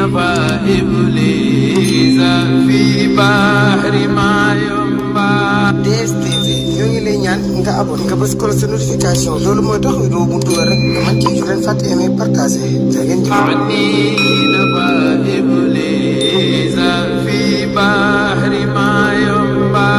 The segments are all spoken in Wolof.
نفى إبليس في بحر ما ينبع. DSTV ñoo ngi lay ñaan nga abonné nga bës ko sa notification loolu mooy tax vidéo bu dugal rek nga mën ci fu leen fàtte aimer partager ngeen jëf. نفى إبليس في بحر ما ينبع.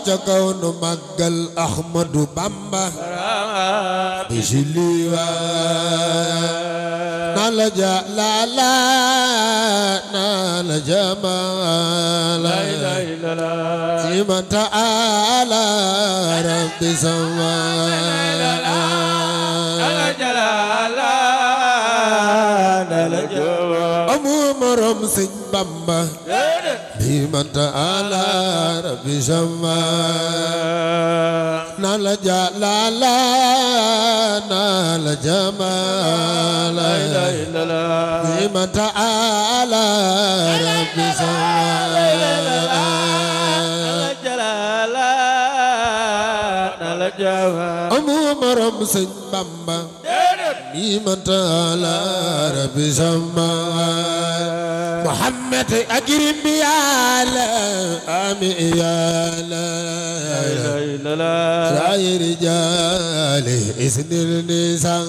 Jakawnu magal Ahmadu Bamba bisiliwa nala jalala nala jamala la ilaha illallah iman ta'ala rabbi sama nala jalala nala jamala amu maram Sëñ Bamba iman ta'ala rabbi sama nala jalala nala jamala la ilaha illallah iman ta'ala rabbi sama nala jalala nala jamala amu maram Sëñ Bamba iman ta'ala rabbi sama محمد أكرم يا لا آمين يا لا راي رجال إسن النساء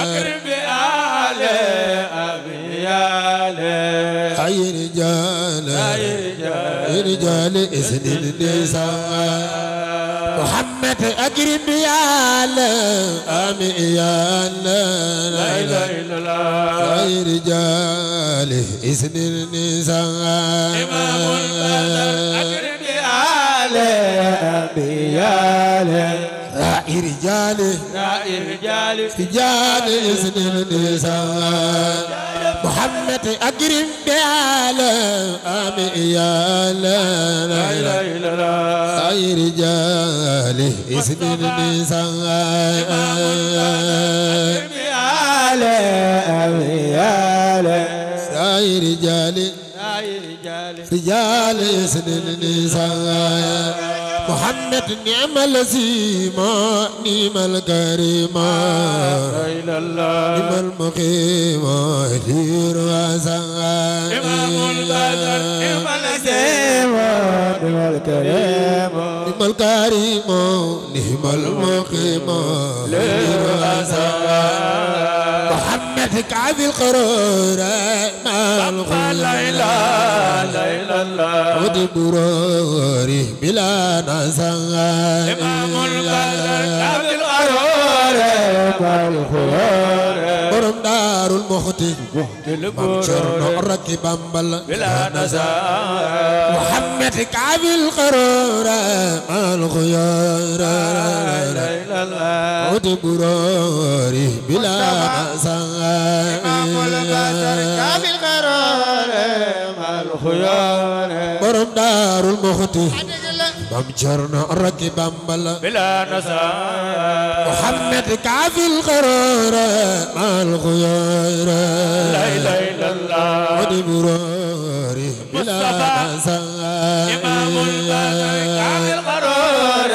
أكرم يا لا آمين يا لا راي رجال إسن النساء محمد أكرم يا لا آمين يا لا لا إله إلا الله رجال إسن النساء إمام البدر أكرم يا لا آمين يا لا رجال إسن النساء محمد أكرم يا لا آمين يا لا لا إله إلا الله رجال إسن النساء أكرم يا لا آمين يا لا رجال إسن النساء محمد نعم الذي نعم الكريم نعم المقيم دير وسعى إمام البدر نعم الذي نعم الكريم نعم الكريم نعم المقيم دير وسعى محمد كعب القرار ما لا إله إلا الله ودبروري بلا نزاع إمام البدر كعب القرار ما الخيار برم دار المختي ممشرنا ركب بل بلا نزاع محمد كعب القرار ما الخيار لا إله إلا الله ودبروري بلا نزاع إمام البدر كعب القرار ما الخيار برم دار المختي ممشرنا ركب بل بلا نزاع محمد كعب القرار ما الخيار لا إله إلا الله ودبروري بلا نزاع إمام البدر كامل قرار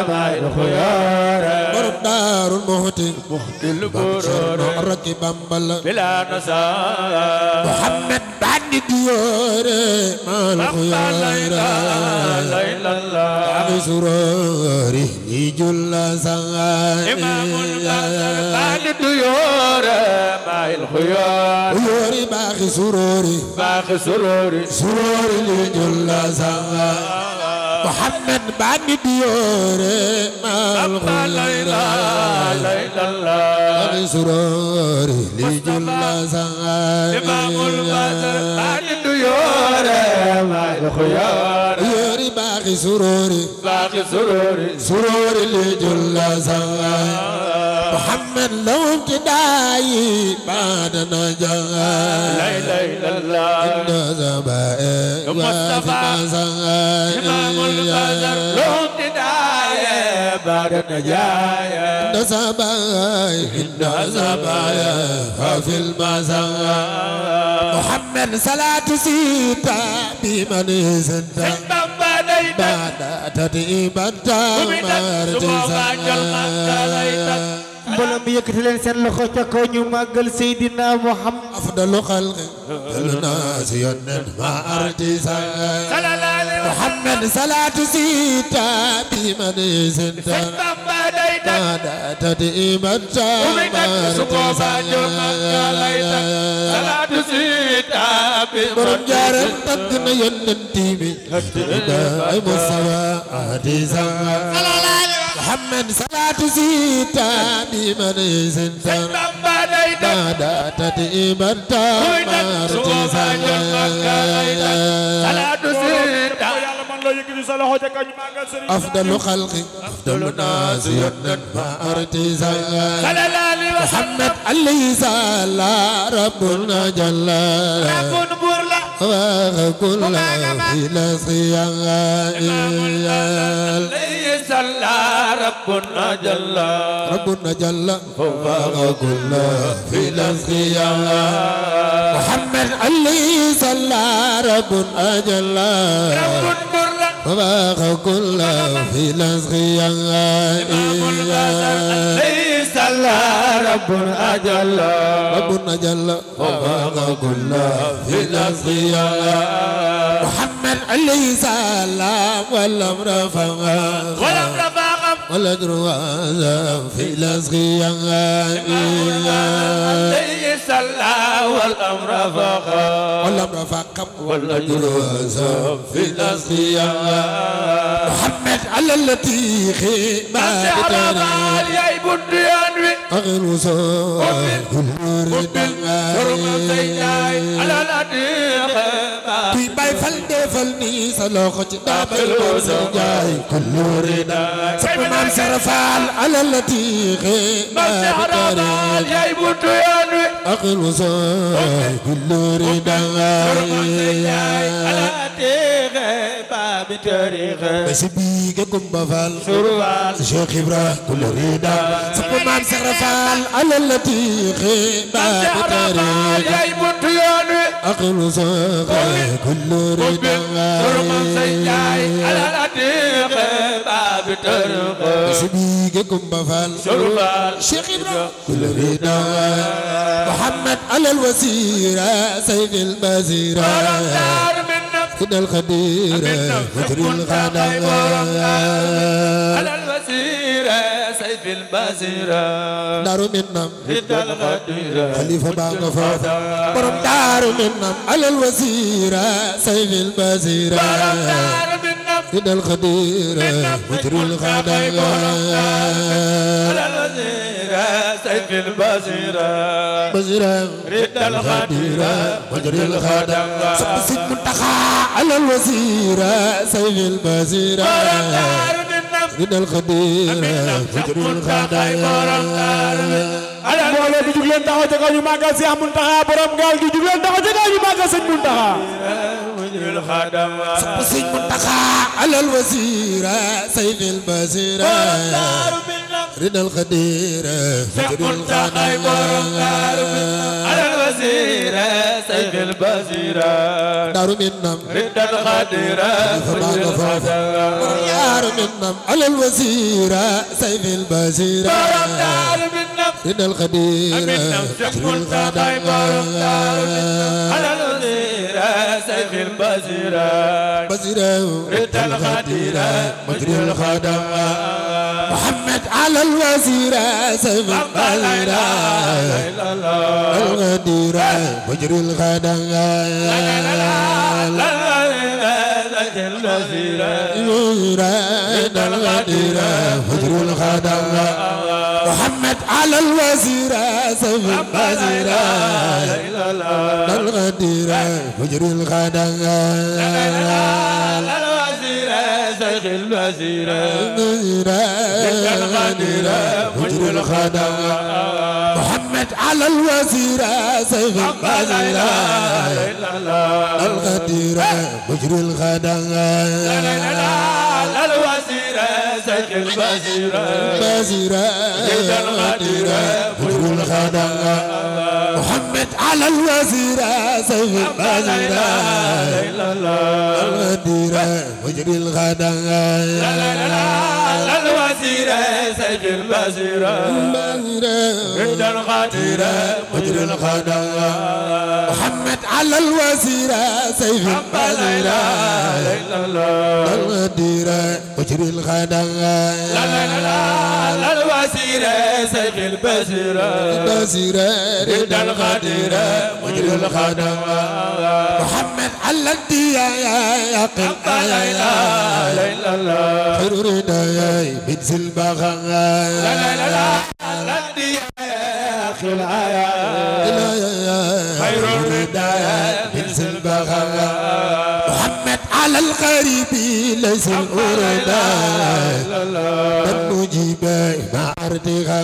ما الخيار borom daarul muxti البرور rakki bambal بلا نساء Muhammad bandi diyoore mal لا khuyara إله إلا الله abi surori li julla sanga إمام البدر بعد الديور ما الخيار yori baxi surori باقي سروري surori li julla sanga Muhammad bandi diyoore mal لا إله khuyara إلا الله abi surori li julla sanga إمام البدر بعد الديور ما الخيار yori baxi surori باقي سروري surori li julla sanga Muhammad law ibtidaayi ba'da najaa لا إله إلا الله inda zabae Mustafa إمام البدر لو ابتداية بعد النجاية inda zabae inda zabae في المزايا Muhammad salatu sita bi man zanta بابا دايتا بعد تديبتا مرتزا mbooloo mi yëkkati leen seen loxo ca kaw ñu màggal Seydina Muhammad أفضل خلق الناس ينن ما أرتزا محمد صلاة سيتا بمن زنتا بابا دايتا بعد تديبتا مرتزا صلاة سيتا borom jaaram tagg na yonent bi ay musawa adiza Muhammad salatu sita bi man zinta بابا دايتا bada tadibata martiza صلاة سيتا yàlla man la yëkkati sa loxo ca kaw ñu màggal Serigne afdalu khalqi afdalu nas yonent ma artiza صلى الله عليه وسلم Muhammad alayhi sala rabbuna jalla كن بورلا وكل إلى صيام ليس الله ربنا جل ربنا جل فوق كل في الأسقياء محمد عليه صلى ربنا جل كن بورلا فوق كل في الأسقياء ليس الله ربنا جل ربنا جل فوق كل في الأسقياء محمد عليه السلام والأمر فوق ولم رفاقم والأجر هذا في الأسقياء ليس الله والأمر فقط والأمر فقط والأجر هذا في الأسقياء محمد على التي خيمة سحر يا بنديان أغل وصول كل رداء على الأديخ kuy bay fal defal ni sa loxo ci dabal ko sa jaay kullu rida sa maam sarafal ala lati khima bitari يا بنديان aqil wasay kullu rida على الأديخ باب تاريخ basi bi ga gumba fal سروال Cheikh Ibra kullu rida sa maam sarafal ala lati khima bitari يا بنديان aqil wasay kullu rida على الأديخ باب تاريخ سبيك كمبفال سروال شيخ إبراهيم كل رضا محمد على الوزيرة سيف البزيرة دار من نفس كده الخديرة مجري الغنى على الوزيرة سيف البزيرة دار منم رد الغديرة خليفة باغفا برم دار منم على الوزيرة سيف البزيرة دار من نفس كده الخديرة مجري الغنى على الوزيرة سيف البزيرة بزيرة رد الغديرة مجري الغنى سيد منتخى على الوزيرة سيف البزيرة دار من نفس من الخديرة مجري الغنى على mbooloo bi jug leen taxaw ca kaw ñu màggal Seex Muntaxa borom gaal gi jug leen taxaw ca kaw ñu màggal Sëñ Muntaxa وجه الخدم سيد منتخى على الوزيرة سيف البزيرة دار من نفس رضا القدير شيخ منتقى برم على الوزير سيف البصير دار منم رضا القدير دار منم على الوزير سيف البصير رضا القدير شيخ منتقى برم على الوزير سيف البصير رضا القدير مجري الخدم محمد على الوزير سيف البصير القدير مجري الخدم فجر الخدم محمد على الوزير سيف البصير الغدير فجر الخدم الوزير سيف البصير الغدير فجر الخدم محمد على الوزير سيف البصير الغدير فجر الخدم الوزير سيف البصير الغدير فجر الخدم محمد على الوزير سيف البصير الغدير فجر الخدم الوزير سيف البصير الغدير فجر الخدم محمد على الوزير سيف البصير الغدير فجر الخدم الوزير سيف البصير الغدير فجر الخدم محمد على الديايا خير ردايا بنز البغايا خير الردايا بنز البغايا محمد على الغريب ليس الأردى المجيب ما أرتغى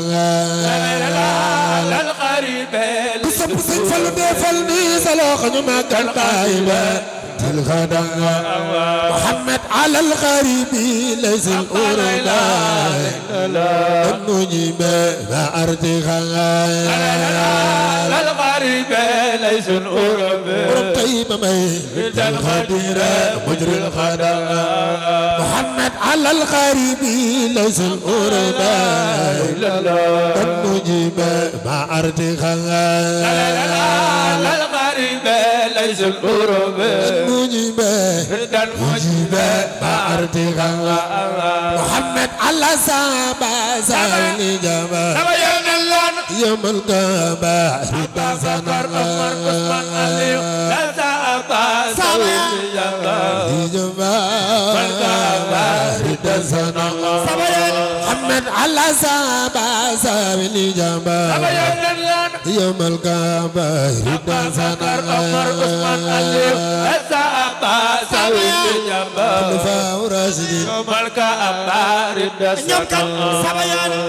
الغريب كسب سنفل بفلني سلاخ ما كان قايلة الغداء محمد على الغريب ليس الأردى المجيب ما أرتغى الغريب ليس الأردى طيب ميت الغدير مجري الغداء محمد على الغريب ليس الأردى المجيب ما أرتغى الغريب ليس الأردى المجيب ما أرتغى محمد على سابا سالي جبا يوم القيامة رضا سنة محمد على سابا سالي جبا يوم القيامة رضا سنة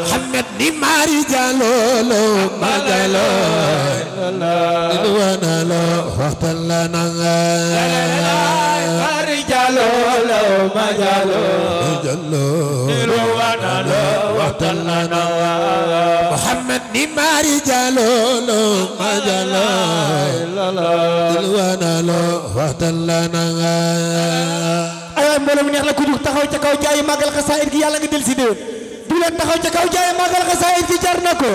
محمد نماري جالولو ما جالو وانا لو وقت لنا ماري جالولو ما جالو وانا لو وقت لنا محمد نماري جالولو ما جالو وانا لو وقت لنا ay mbooloo mu neex la ku jug taxaw ca kaw jaay màggal xasaayid gi yàlla nga del si déwén du leen taxaw ca kaw jaay màggal xasaayid gi jar na ko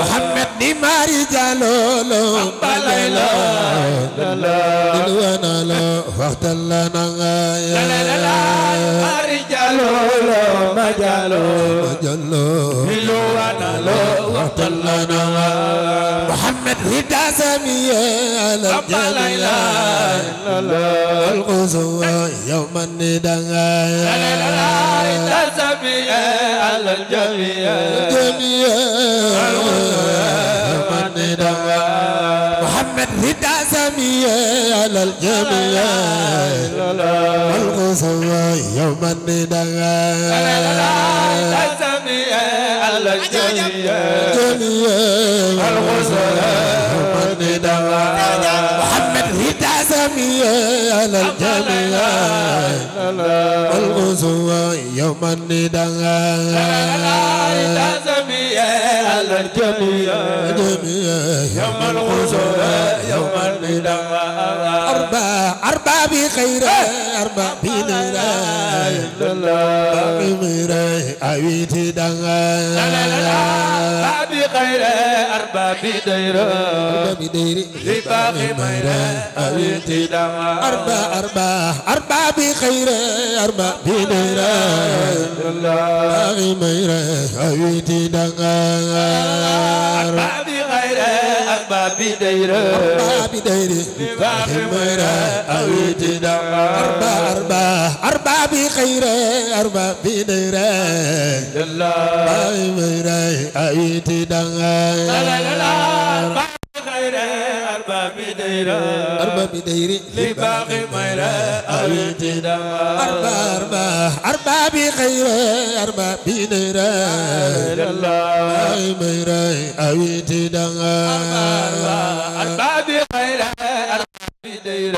محمد نماري جالولو ما جالو وانا لو وقت لنا ماري جالولو ما جالو وانا لو وقت لنا محمد هدا سمية على الجميع القصوى يوم النداء سمية على الجميع يوم النداء محمد هدا سمية على الجميع القصوى يوم النداء سمية على الجميع القصوى يوم النداء محمد هدا تعزمي على الجميع والغزو يوم النداء تعزمي على الجميع يوم الغزو يوم النداء أربع بخير أربع بنير بخير أويت دعاء بخير أربع بدير لباقي مير أويت دعاء أربع بخير أربع بنير بخير مير أويت دعاء بخير أربع بدير لباقي مير أويت دعاء أربع بخير أربع بنير بخير مير أويت دعاء خير أربع بدير لباقي مير أويت دعاء أربع بخير أربع بنير بخير مير أويت دعاء أربع بخير أربع بدير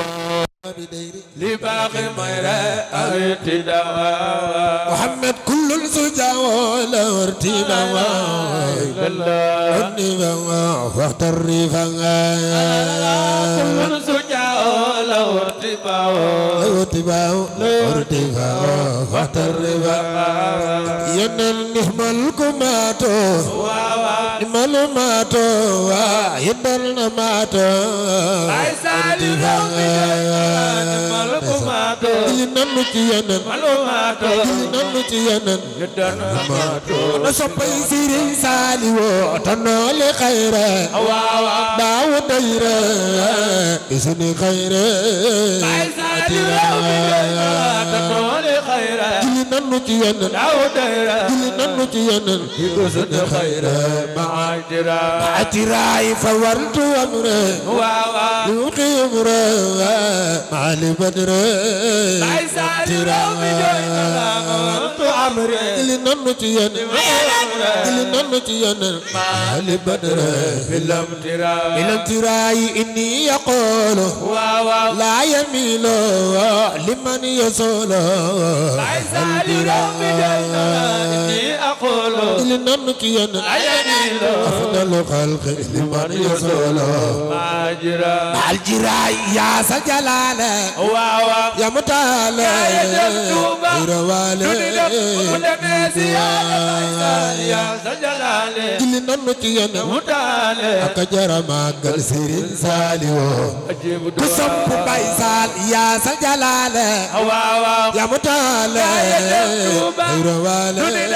لباقي مير أويت دعاء محمد كل الزجاج ولا ارتباع وقت الرفاع كل سجاء له ارتباع وقت الرفاع ينال الكماتو نمال ماتو ينال ماتو نصبي سيرين ساليو تنول خيره داو دايره اسني خيره تنول خيره جلنا نتيان داو دايره جلنا نتيان اسني خيره معتراي فورت امره يوقي امره معالي بدر جلنا نتيان معالي بدر بالامتراي إني يقول لا يميل لمن يصول جلنا نتيان أفضل خلق لمن يصول مع الجراي يا سجلال يا متال غير والي جلنا نتيان أكجر ماغل سيرين ساليو كسب بايسال يا سجلال يا متال غير والي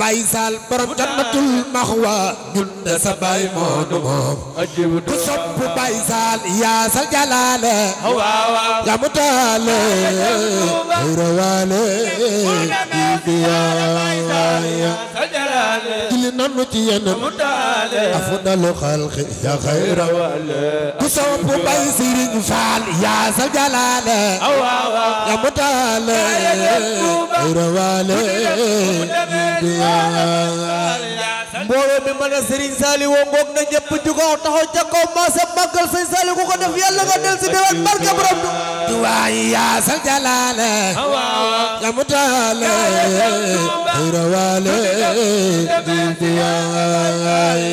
بايسال برم جنة المخوى جند سباي مودموم كسب بايسال يا سجلال يا متال غير والي جلنا نتيان أفضل خلق يا خير كسب بايسيرين فال يا سجلال يا متال غير والي mbooloo mi mën a Serigne Saliou ngoog na ñëpp jugoo taxaw ca kaw maasa màggal Serigne Saliou ku ko def yàlla nga del si déwén barke borom duwaay yaa sa jalaale ya mutaale xayra waale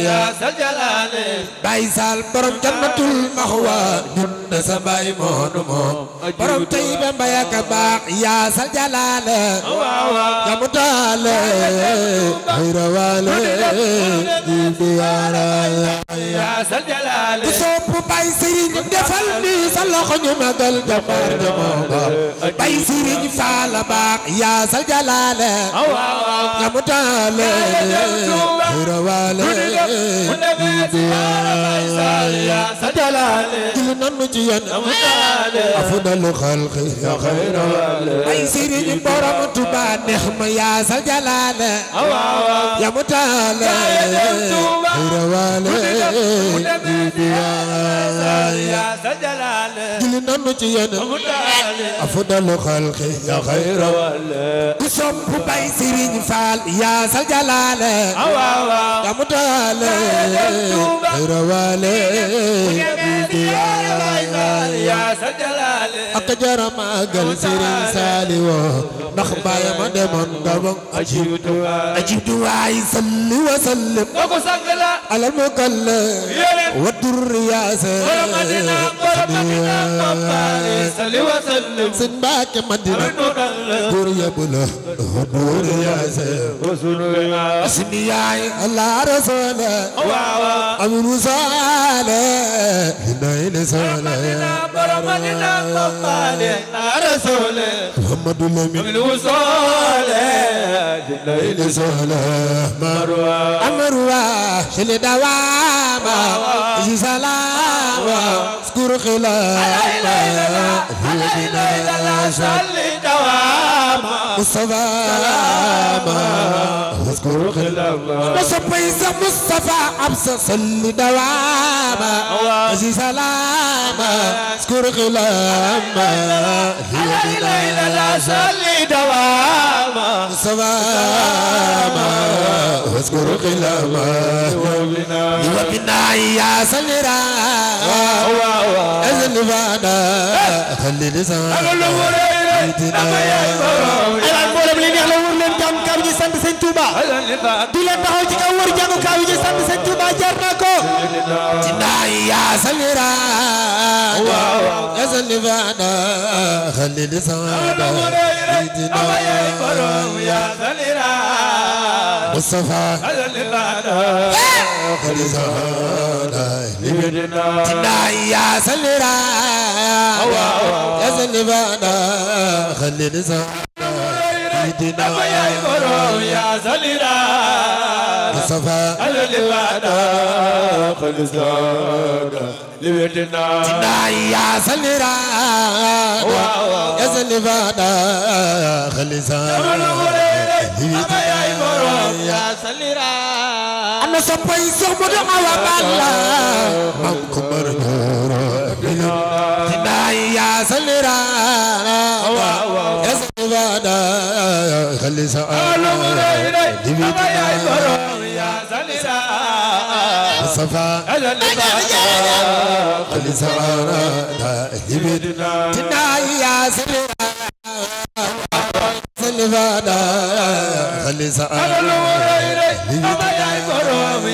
yaa sa jalaale Baay Saal borom jannatul maxwa ñun de sa baay moonu moom borom tey ba mbay ak baax yaa sa jalaale ya mutaale xayra waale yaa sa jalaale ku sopp Baay Sëriñ defal ni sa loxo ñu magal jàmbaar ja mooba Baay Sëriñ Faal baax yaa sa jalaale ya mutaale xayra waale yaa sa jalaale jili nanu ci yan afdalu xalqi ya xayra waale Baay Sëriñ borom Tuuba neex ma yaa sa jalaale ya mutaale xayra waale سجلال جلنا نجينا أفضل خلق يا خير كسب باي سيرين فال يا سجلال يا مدال خير والي يا سجلال أكجر ما قال سيرين سالي نخبا يا مدمن غبن أجيب دعاء صلي وسلم على المكلم والدر يا سيدنا صلي وسلم سنباك مدينة دور يا بلا دور يا سيدنا اسمي يا الله رسول أمين وصال هنا صالح رسول محمد الأمين وصال هنا صالح مروة شل دواما يجي سلاما سكور خلاما صلي دواما مصطفى اذكر خلاما مصطفى أبصر صلي دواما يجي سلاما سكور خلاما صلي دواما مصطفى اذكر خلاما وبنا يا سلرا أزل فانا خلي لسان mboolem li neex la wër leen jàng kaw ji sant Sëñ Touba di leen taxaw ci kaw wër jàng kaw ji sant Sëñ Touba jar na ko tina ya salira أزل فانا خلي لسان يا سلرا مصطفى خلي tina ya salira أزل فانا خلي لسان يا سلرا مصطفى tina ya salira أزل فانا خلي يا سلرا أنا سبعي سمود أوابلا مكبر tina ya salira أزل فانا خلي يا سلرا مصطفى خلي tina ya salira أزل فانا خلي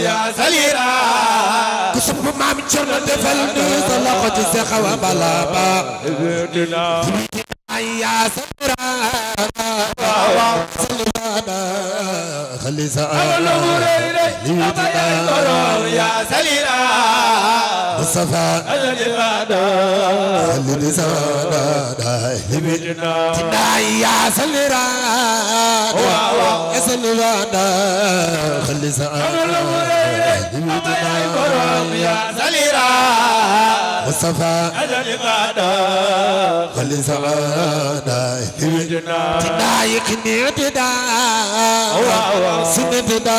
يا سلرا كسب ما من شر دفل طلقت السخوة بلابا يا سلرا خلي يا سلرا مصطفى خلي tina يا سلرا سلرا خلي يا سلرا مصطفى خلي tina يكني تدا سنة تدا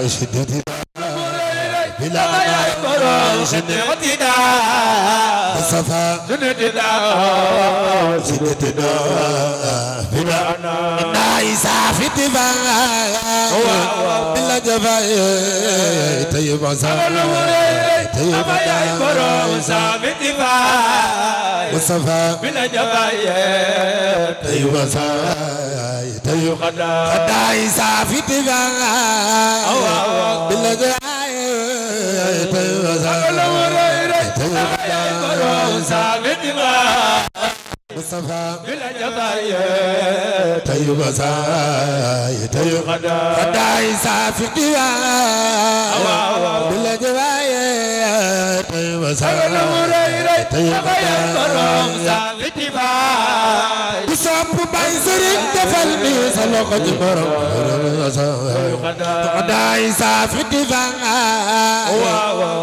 شدة بلا شدتنا مصطفى شدتنا شدة بلا نايسا في تبا بلا جفاء طيب عسى طيب مصطفى بلا جفاية طيب عسى طيب نايسا في تبا بلا جفاء طيب عسى مصطفى بلا جفاية طيب عسى طيب خداي سافي بلا جفاء طيب عسى طيب كسب باي سرين دفلني سلوك جبرم خداي سافي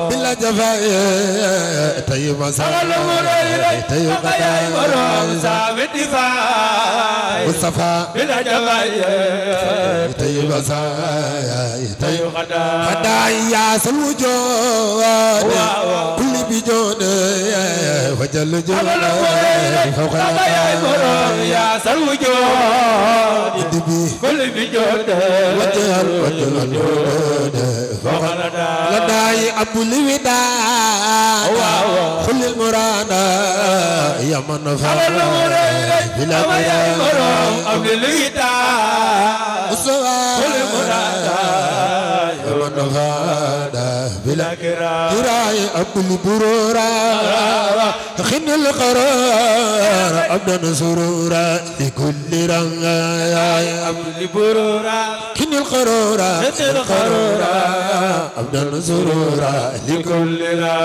بلا جفاء طيب أغلى مريري أغير مرام سامد دفاعي مصطفى بلا جماعي طيب طيب خدايا الوجود كل بجود وجل جود فوق مرام يا سلوجود كل بجود وجل جود فوق لداي أبو الوداع كل المراد يا من فوق بلا مرام أبو الوداع كل المراد يا من فوق بلا كراي أبو البرورة خن القرار أبدا سرورا لكل رنگ أبو البرورة خن القرار أبدا سرورا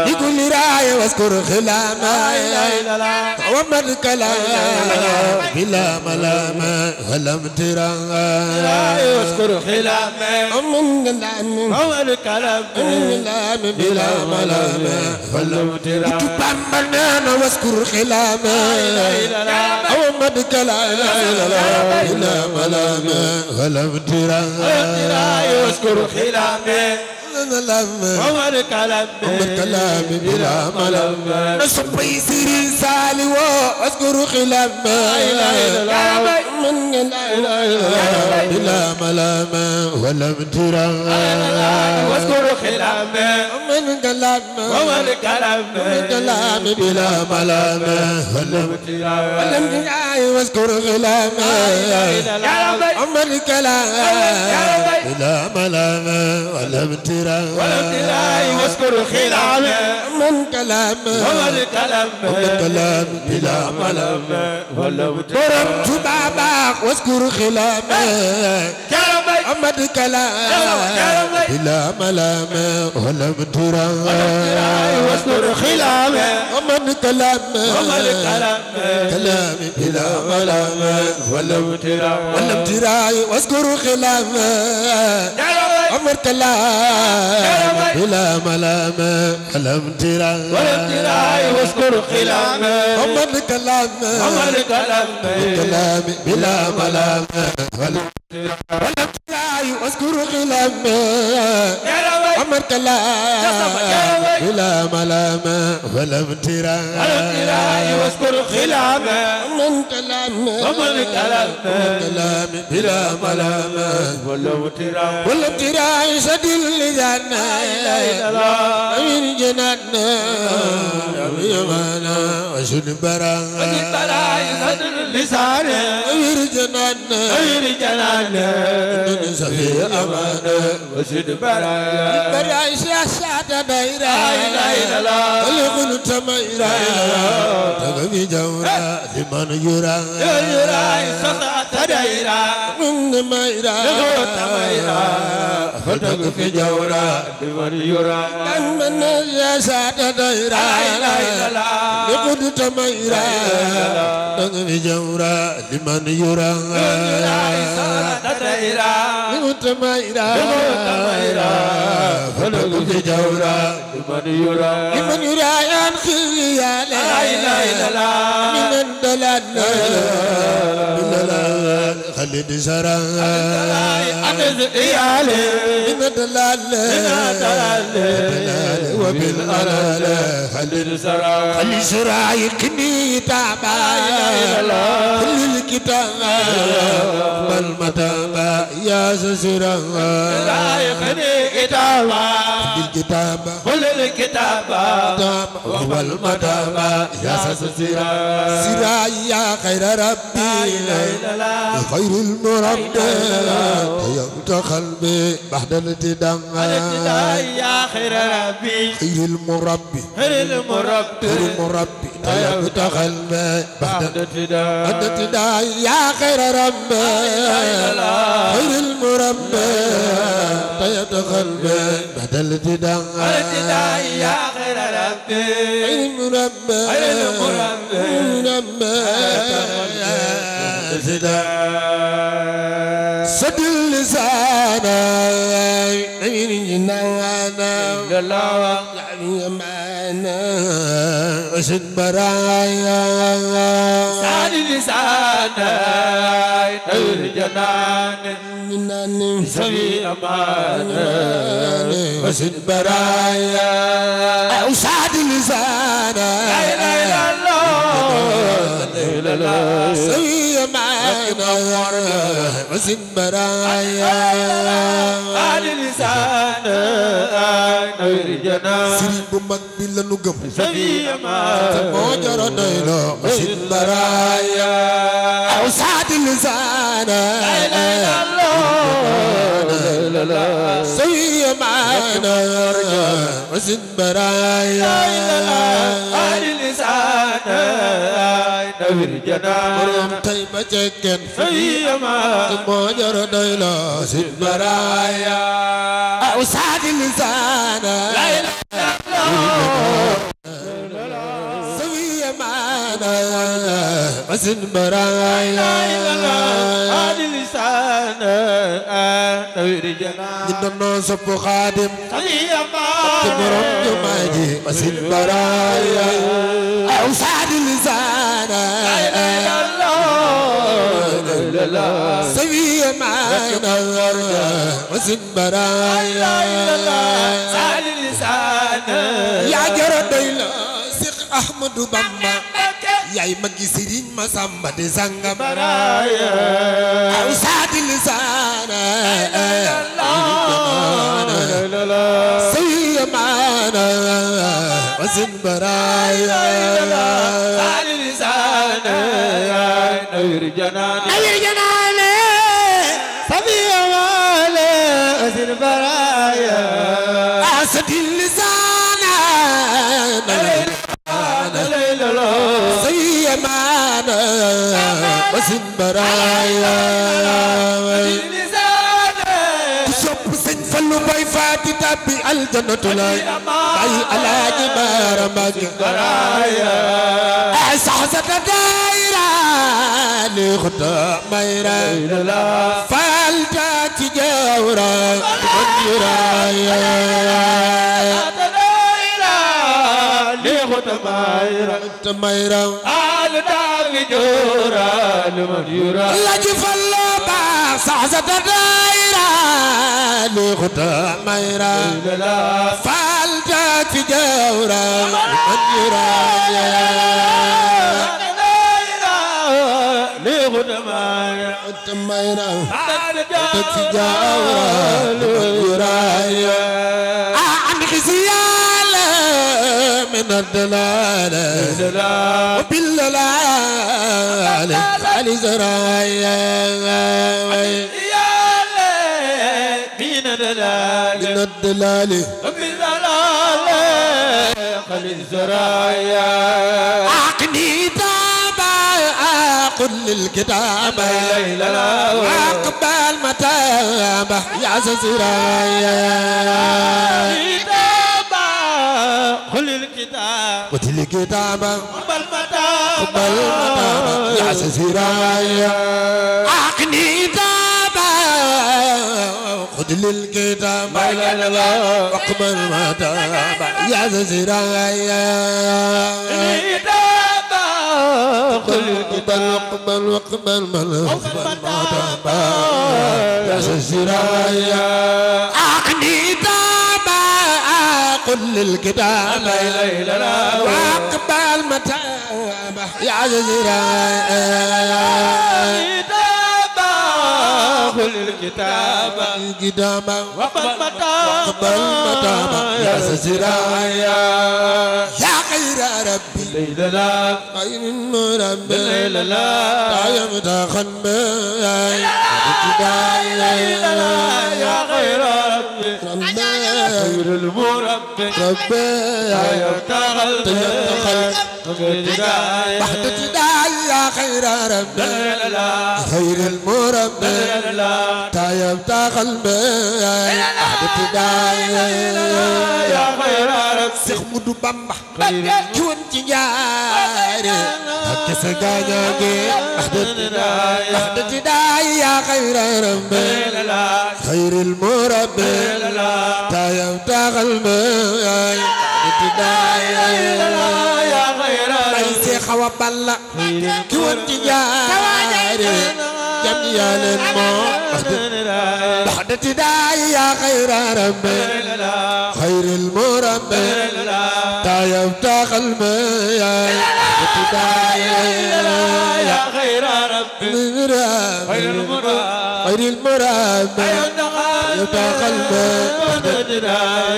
لكل راي واذكر خلاما ومن كلام بلا ملام ولم ترى واذكر خلاما ومن كلام بلا ملام ولم ترى تبمنا واذكر خلاما ومن كلام بلا ملام ولم ترى واذكر خلاما ومن كلام بلا ملام نصبي سيري سالي واذكر خلاما من بلا ملام ولم ترى واذكر خلاما من كلام بلا ملام ولم ترى واذكر خلاما من كلام بلا ملام ولم ترى واذكر خلاما من كلام بلا ملام ولم ترى برمت باباك واذكر خلاما أمد كلام بلا ملام ولم ترى واذكر خلاما أمد كلام بلا ملام ولم ترى واذكر خلاما أمد كلام بلا ملام ولم ترى واذكر خلاما أمد كلام بلا ملام ولم ترى واذكر خلاما أمد كلام بلا ملام ولم ترى واذكر خلاما من كلام بلا ملام ولم ترى سدل لجانا أمين جنانا يمانا وشن برانا سدل لسانا أمين جنانا سفي أمانا وشن برانا برانا شاشة دايرة الغل تميرا تغفي جورا لمن يرى سطعت دايرة من ميرا فتغفي جورا لمن يرى من شاشة دايرة الغل تميرا تغفي جورا لمن يرى سطعت دايرة لمن تميرا فتغفي جورا لمن يرى ينخي يا لا من الدلال خلد سرا من الدلال وبالألال خلد سرا خلي سرا يكني تابا كل الكتاب والمتابا يا سسرا خلي كتابا بالكتاب كل الكتاب وهو المتابا يا سسرا سرا يا خير ربي خير المربى طيبت قلبي بعد الاتداء يا خير ربي خير المربي طيبت قلبي بعد الاتداء يا خير ربي خير المربى طيبت قلبي بعد الاتداء يا خير ربي خير المربى سدل لسانا نمين جنانا الله يعني معنا أشد برايا سعد لسان نور جنان سوي أمان أشد برايا أشد لسان لا إله إلا الله سوي أمان أشد برايا سعد لسان نور جنان سرين بمك بلا نقم سوي أمان موجر دينا أشد برايا أشد لسان لا إله إلا الله سوي معنا وزن برايا آل لسان نور جنان طيبة جكن سوي أمان موجر ديلا وزن برايا أوساد اللسان لا إله إلا الله سوي معنا وزن برايا آل لسان نور جنان جدنا صف خادم سوي أمان تمرم جماجي وزن برايا أوساد اللسان لا إله إلا الله سوي معنا وزن برايا آل لسان يا جرد سيخ أحمد بامبا yaay magi Serigne Massamba de Sangam برايا أوساد اللسان سوي معنا وزن برايا آل لسان نور جنان نور جنان سبي أمان أسر برايا أسد اللسان سوي معنا وزن برايا شوف سن فلو باي فاتي تابي الجنة لاي باي علاجي بارمك برايا أسحسة دايرة لخطا ميرا فالتا تجاورا تمنيرايا تميرا لاجي فلو با سحسة دايرة لخطا ميرا فالتا تجاورا تمنيرايا تميرا تجاورا تمنيرايا عن خزيال من الدلال وباللال علي زرايا من الدلال عقني تابع قل الكتاب وأقبل متابع يا زرايا كل الكتاب قتل الكتاب قبل قبل متابع يا زرايا عقني تابع خذ للكتاب واقبل متابع يا زرايا كل الكتاب واقبل من متابع يا زرايا عقني تابع قل الكتاب واقبل متابع يا زرايا كل الكتاب كتابا وقبل واقبل متابع يا زرايا يا خير ربي ليلى خير مربي ليلى دايم تخن يا خير ربي خير المربي ربي يا يفتغل بعد ابتداء يا خير ربي خير المربي تايب قلبي بعد ابتداء يا خير ربي Seex Mudu Bamba cuun ci njaare ak sa gaaña gi بعد ابتداء يا خير ربي خير المربي تايب قلبي بعد ابتداء Cheikh Awa Balla ki woon ci jaare jam yàlla moo baxdati daay yaa xayra rabbi xayril murabbi taayab taaxal ma yaay baxdati daay yaa xayra rabbi xayril murabbi taayab taaxal ma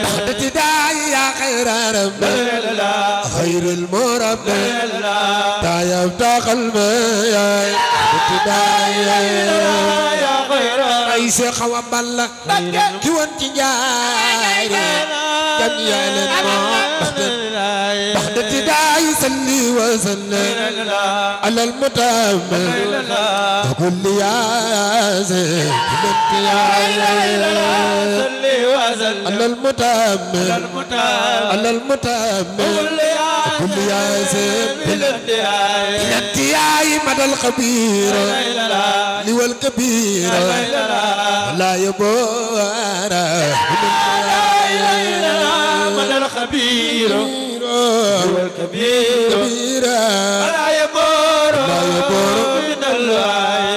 baxdati daay yaa xayra rabbi xayril murabbi taayab taaxal ma yaay baxdati daay ay Cheikh Awa Balla ki woon ci njaare jam yàlla moo baxdati daay salli wa sallim alal mutammal kulli yaase alal mutammal alal mutammal kulli yaase bilantiyaay madal xabiira liwal kabiira la yabora madal xabiira liwal kabiira la yabora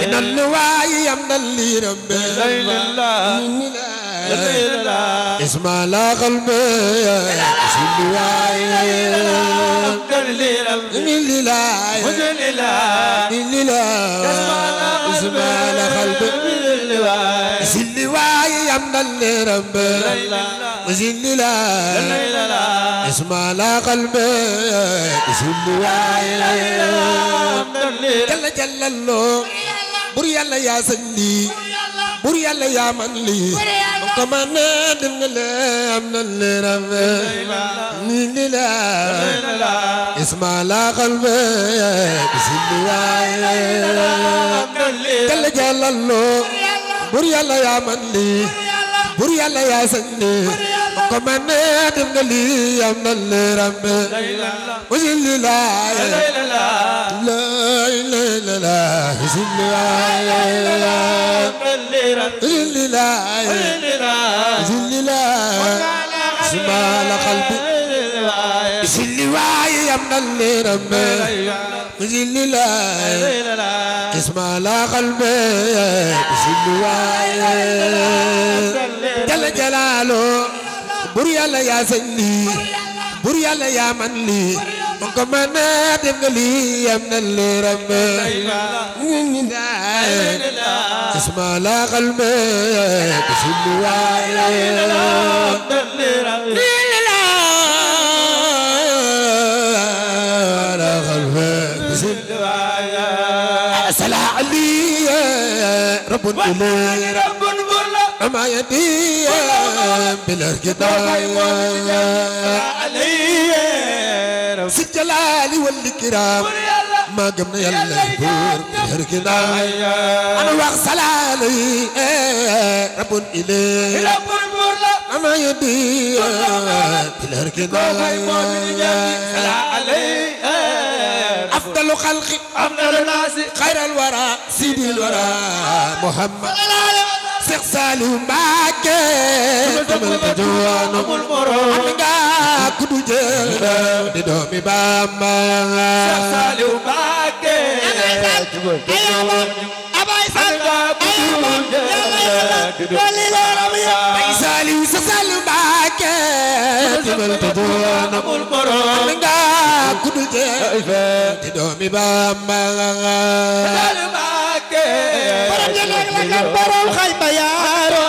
minal waay am dal li rabbi اسمع لا قلبي اسمع لا قلبي جل جل الله بر يلا يا سندي بر يلا يا من لي كمان دمنا من الرب اسمع لا قلبي جل جل الله بر يلا يا من لي بر يلا يا سندي كمان دمنا لي من الرب وزل لا لا لا لا وزل لا زللا سمال قلبي زلواي يمن الرب زللا اسمال قلبي زلواي جل جلاله بريالا يا سني بريالا يا من لي كمان دملي يمن الرب اسمع لا قلبي بسلواي لا قلبي بسلواي سلا علي رب إلي رب ما يدي بالاركضاء علي سجلالي والكرام ما قمنا يلا يبور بالاركضاء انا واغسلالي رب إلي رب ما يدي بالاركضاء علي أفضل خلق أفضل الناس خير الورى سيد الورى محمد Seex Saaliw Mbàkke demal ko joonu am nga ku du jël di doomi Bamba Seex Saaliw Mbàkke demal ko joonu abay sal ay Saaliw Seex Saaliw Mbàkke demal ko joonu am nga ku du jël di doomi Bamba borom xayma yaaro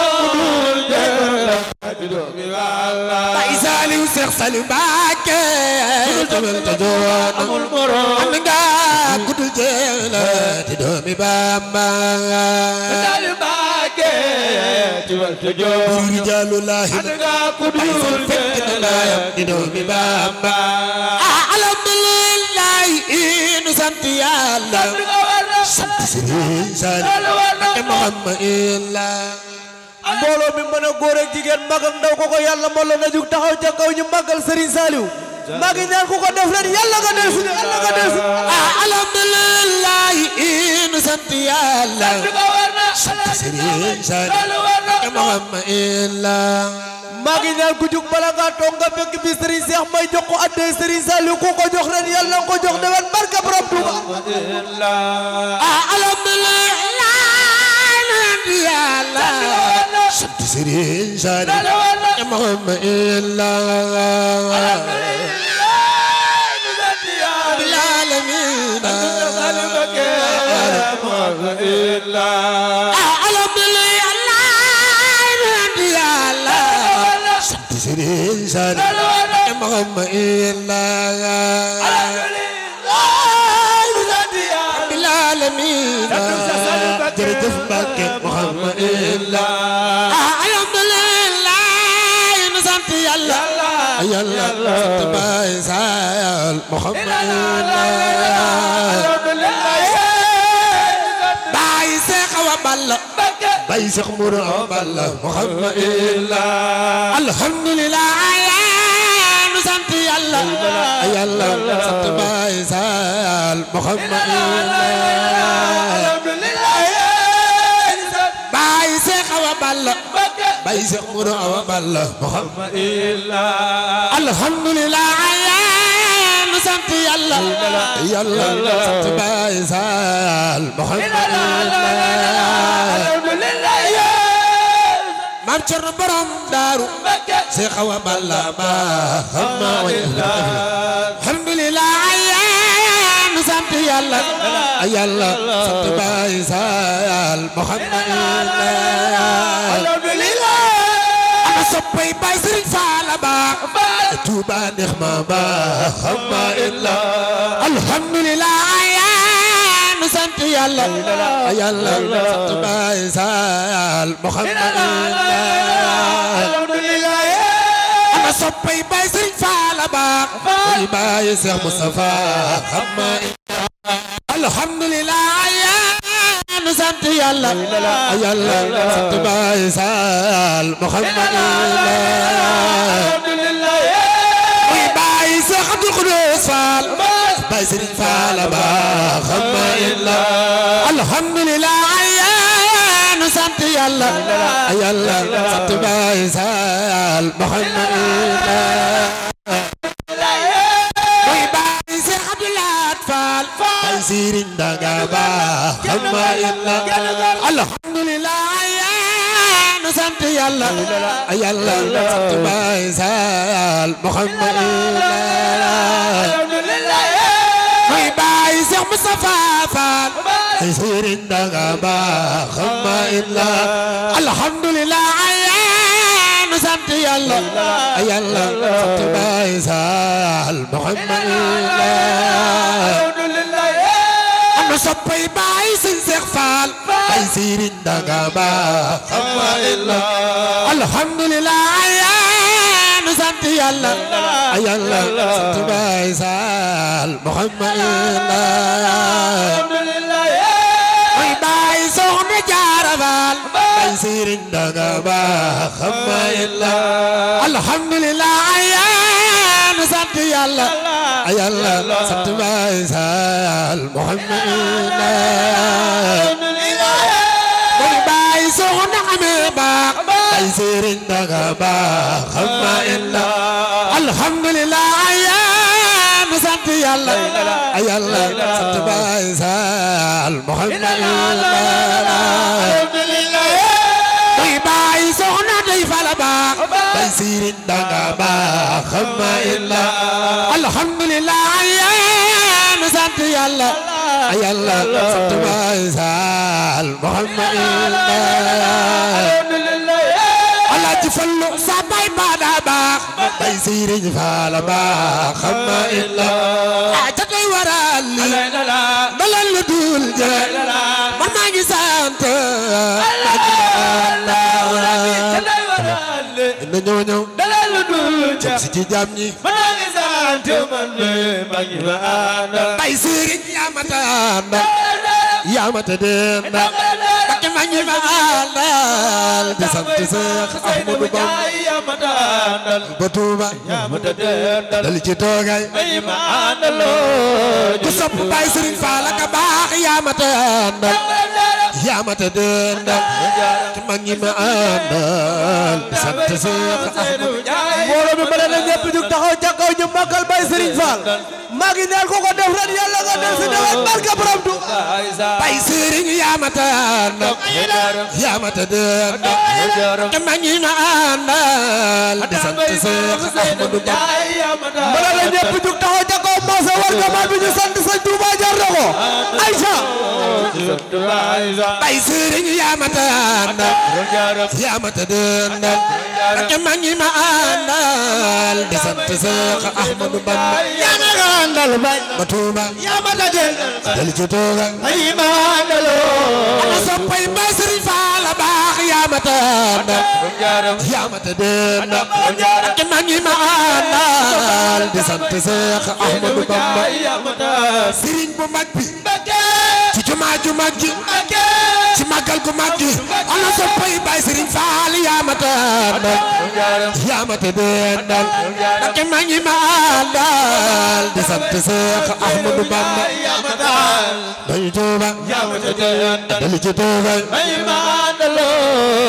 Baay Saaliw Seex Saaliw Mbàkke demal ko joonu amul morom am nga ku dul jël di doomi Bamba Saaliw Mbàkke demal ko joonu rijaalullaahi am nga ku dul jël di doomi Bamba alhamdulillaah nu sant Yàlla sant Sëriñ Saaliw Muhammad illa mbooloo mi mën a góor ak jigéen mag ak ndaw ko ko yàlla moo la na jug taxaw ca kaw ñu màggal Serigne Saliou maa ngi ñaan ku ko def ren yàlla nga del si yàlla nga del si alhamdulillah nu sant yàlla sant Serigne Saliou Muhammad illa maa ngi ñaan ku jug bala nga toog nga fekk bi Serigne Cheikh may jox ko addee Serigne Saliou ku ko jox ren yàlla na ko jox dewen barka borom Touba alhamdulillah yàlla sant Serigne Saliou Muhammad illa bil alamin Serigne Saliou Muhammad illa bil alamin jërëjëf Mbàkke Muhammad illa alhamdulillah nu sant Yàlla Yàlla sant Baay Sal Muhammad illa Baay Seex Awa Balla Baay Seex Mourou Awa Balla Muhammad illa alhamdulillah nu sant Yàlla Yàlla sant Baay Sal Muhammad illa Baay Seex Awa Balla Baay Seex Mourou Awa Balla Muhammad illa alhamdulillah nu sant Yàlla Yàlla sant Baay Sal Muhammad illa Maam Cerno borom Daaru Seex Awa Balla ma xamma wajalla alhamdulillah nu sant Yàlla Yàlla sant Baay Sal Muhammad alhamdulillah ana soppay Baay Sëriñ Faal ba Tuuba neex ma ba xamma illa alhamdulillah nu sant Yàlla Yàlla sant Baay Sal Muhammad alhamdulillah ana soppay Baay Sëriñ Faal ba Baay Seex Mustafa xamma alhamdulillah nu sant Yàlla Yàlla sant Baay Sal Muhammad alhamdulillah Baay Seex Abdul Xudoos Faal Baay Sëriñ Faal ba xamma illa alhamdulillah nu sant Yàlla Yàlla sant Baay Sal Muhammad Baay Seex Abdulaat Faal Baay Sëriñ Daga ba xamma illa alhamdulillah nu sant Yàlla Yàlla sant Baay Sal Muhammad Baay Seex Mustafa Faal Baay Sëriñ Daga ba xamma illa alhamdulillah nu sant Yàlla Yàlla sant Baay Sal Muhammad am na soppay Baay Sëriñ Seex Faal Baay Sëriñ Daga ba xamma illa alhamdulillah nu sant Yàlla Yàlla sant Baay Sal Muhammad alhamdulillah ay Baay Soxna Jaara Faal Baay Sëriñ Daga ba xamma illa alhamdulillah nu sant Yàlla Yàlla sant Baay Sal Muhammad alhamdulillah ay Baay Soxna Amee Baax Baay Sëriñ Daga ba xamma illa alhamdulillah nu sant Yàlla Yàlla sant Baay Sal Muhammad alhamdulillah ay Baay Soxna Dey Fala Baax Baay Sëriñ Daga ba xamma illa alhamdulillah nu sant Yàlla Yàlla sant Baay Sal Muhammad alhamdulillah Alaaji Fallu sa baay baada baax Baay Sëriñ Faala baax xamma illa ta tey waral li dalal lu dul jël man maa ngi sant na ñëw ñëw dalal lu dul jël si ci jàmm ñi man maa ngi sant man maa ngi ma àndal Baay Sëriñ yaa ma tànn yaa ma tëddee Bakke ma ngi ma àndal di sant Seex Ahmadu Bamba ba Tuuba dal ci toogaay ku sopp Baay Sëriñ Faal ka baax yaa ma tàndal yaa ma te dendal ci mag ñi ma àndal sant Seex Ahmadu mbooloo mi bële na ñëpp jug taxaw ca kaw ñu màggal Baye Serigne Fall maa ngi ñaan ko ko def ren yàlla nga def si déwén barke borom tu Baye Serigne yaa ma te àndal yaa ma te dendal ci mag ñi ma àndal di sant Seex Ahmadu bële na ñëpp jug taxaw ca kaw Moussa war nga maa bi ñu sant Sëñ Touba jar na ko Aïcha Baye Serigne yaa ma te àndal yaa ma te dendal ci mag ñi ma àndal di sant Seex Ahmadu Bamba yaa ma nga àndal bay ba Tuuba yaa ma nga jël dal ci tooga ay ma àndaloo ana soppay Baye Serigne Fall baax yaa ma te àndal yaa ma te dendal ci mag ñi ma àndal di sant Seex Ahmadu Bamba Serigne bu mag bi ci jumaa ju mag ji ci màggal gu mag gi ana soppay Baye Serigne Fall yaa ma te àndal yaa ma te dendal ci mag ñi ma àndal di sant Seex Ahmadu Bamba dañu Tuuba dali ci Tuuba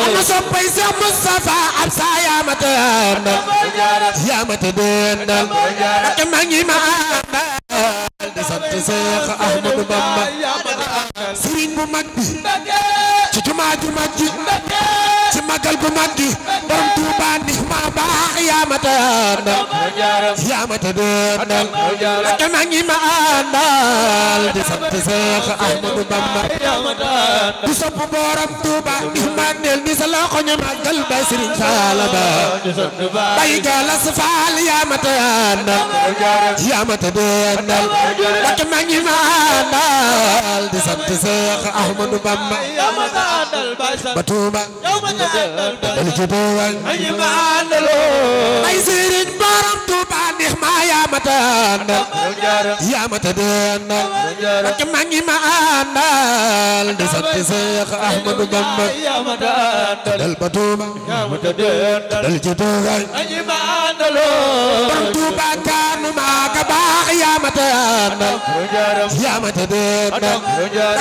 ana soppay Seex Mustafa Absa yaa ma te àndal yaa ma te dendal ci mag ñi ma àndal di sant Seex Ahmadu Bamba Serigne bu mag bi ci jumaa ju mag ji ci màggal gu mag gi borom Tuuba ni ma baax yaa ma te àndal yaa ma te dendal ci mag ñi ma àndal di sant Seex Ahmadu Bamba ku sopp borom Tuuba ni ma nel ni sa loxo ñu màggal Baye Serigne Fall ba Baye Galas Fall yaa ma te àndal yaa ma te dendal ci mag ñi ma àndal di sant Seex Ahmadu Bamba ba Tuuba dali ci Tuuba Baye Serigne borom Tuuba ni ma yaa ma te àndal yaa ma te dendal ci mag ñi ma àndal di sant Seex Ahmadu Bamba dal ba Tuuba dali ci Tuuba borom Tuuba kaanu maa ka baax yaa ma te àndal yaa ma te dendal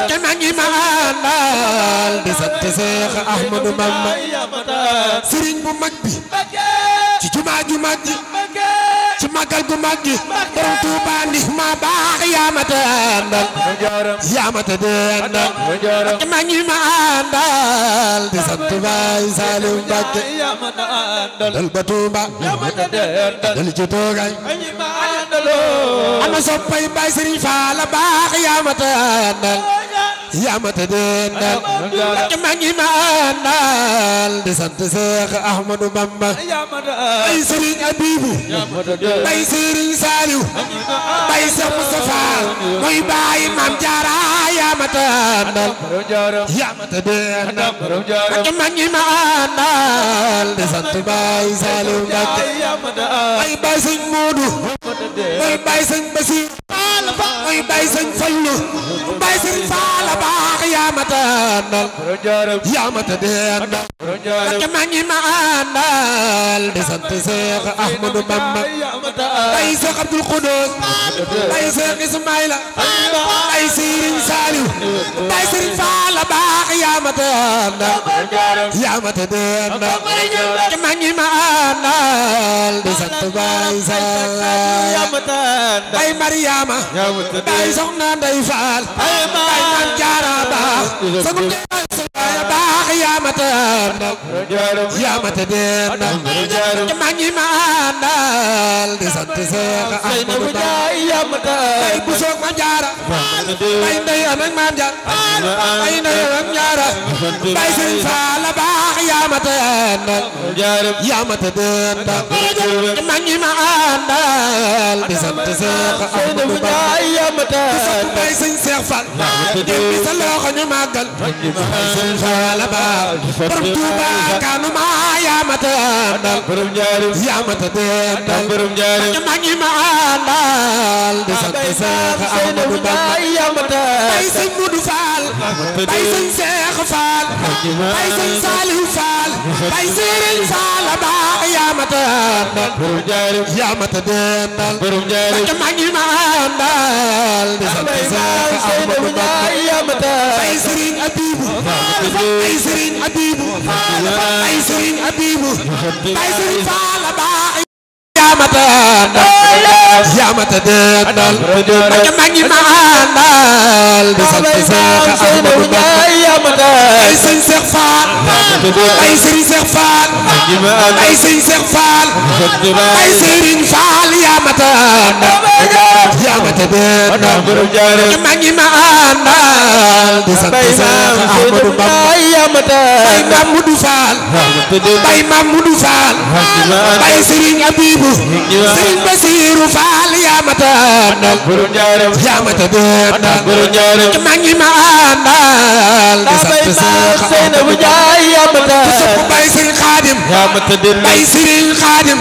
ci mag ñi ma àndal di sant Seex Ahmadu Bamba Serigne bu mag bi ci jumaa ju mag ji ci màggal gu mag gi borom Tuuba ni ma baax yaa ma te àndal yaa ma te dendal ci mag ñi ma àndal di sant Baye Saliou Mbacké dal ba Tuuba dal ci toogay ana soppay Baye Serigne Fall baax yaa ma te àndal yaa ma te dendal ci mag ñi ma àndal di sant Seex Ahmadu Bamba Baye Serigne Abibou Baye Serigne Saliou Baye Cheikh Moustapha mooy Baye Mame Diarra yaa ma te àndal yaa ma te dendal ci mag ñi ma àndal di sant Baye Saliou Mbacké mooy Baye Serigne Modou mooy Baye Serigne Bassirou mooy Baye Serigne Fallou Baye Serigne Fall baax yaa ma te àndal yaa ma te dendal ci mag ñi ma àndal di sant Seex Ahmadu Bamba Baye Cheikh Abdoul Khoudous Baye Cheikh Ismaïla Baye Serigne Saliou Baye Serigne Fall baax yaa ma te àndal yaa ma te dendal ci mag ñi ma àndal di sant Baye Saliou Baye Mariama Baye Soxna Ndeye Fall Baye Mame Diarra baax sagum baax yaa ma te àndal yaa ma te dendal ci mag ñi ma àndal di sant Seex Ahmadu Bamba Baye bu soog ma jaara Baye Ndeye am ak Mame Diarra Baye Ndeye am ak Diarra Baye Serigne Fall baax yaa ma te àndal yaa ma te dendal ci mag ñi ma àndal di sant Seex Ahmadu Bamba Baye Serigne Cheikh Fall di sa loxo ñu màggal Baye Serigne Fall baax borom Tuuba kaanu ma yaa ma te àndal yaa ma te dendal ci mag ñi ma àndal di sant Seex Ahmadu Bamba Baye Serigne Modou Fall Baye Serigne Cheikh Fall Baye Serigne Saliou Fall Baye Serigne Fall baax yaa ma te àndal yaa ma te dendal ci mag ñi ma àndal di sant Seex Ahmadu Bamba bay Serigne Abibou bay Serigne Abibou bay Serigne Abibou bay Serigne Fall ba Yamata dendal ak mangi maanal de sant Cheikh Ahmadou Bamba Yamata ay Serigne Cheikh Fall ay Serigne Cheikh Fall ay Serigne Cheikh Fall ay Serigne Fall Yamata Yamata dendal ak mangi maanal de sant Cheikh Ahmadou Bamba Yamata ay Mamadou Fall ay Mamadou Fall ay Serigne Abibou Serigne Bassirou Fall Yamata Yamata dendal mangi ma andal di sant Cheikh Ahmadou Yamata bay Serigne Khadim bay Serigne Khadim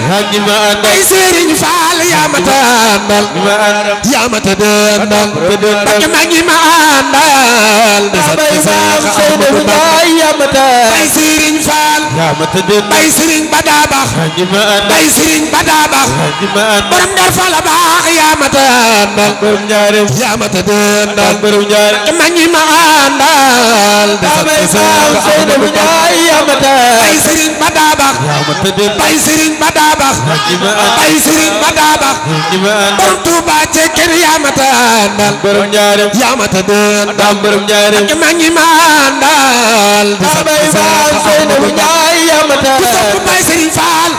bay Serigne Fall Yamata Yamata dendal mangi ma andal di sant Cheikh Ahmadou Yamata bay Serigne Fall bay Serigne Badabakh bay Serigne Badabakh borom Ndar Fall baax Yamata Yamata dendal mangi ma andal de sant Cheikh Ahmadou Yamata bay Serigne Badabakh bay Serigne Badabakh bay Serigne Badabakh borom Touba ci kër Yamata Yamata dendal mangi ma andal de sant Cheikh Ahmadou Yamata bay Serigne Fall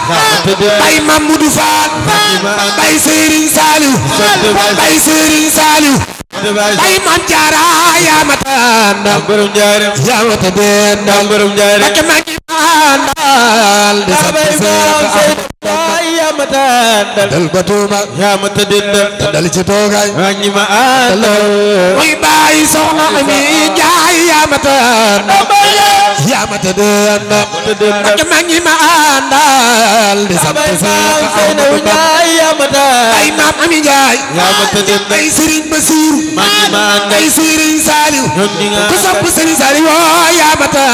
bay Mamadou Fall bay Serigne Saliou bay Serigne Saliou bay Mame Diarra Yamata Yamata dendal ak mangi andal de sant Cheikh Yamata dal batuma Yamata dendal ci toogaay mangi ma andal moy bay soxna Ami Jaay Yamata Yamata dendal ak mangi ma andal de sant Cheikh Ahmadou Yamata ay Mame Ami Jaay ay Serigne Bassirou ay Serigne Saliou ku sopp Serigne Saliou Yamata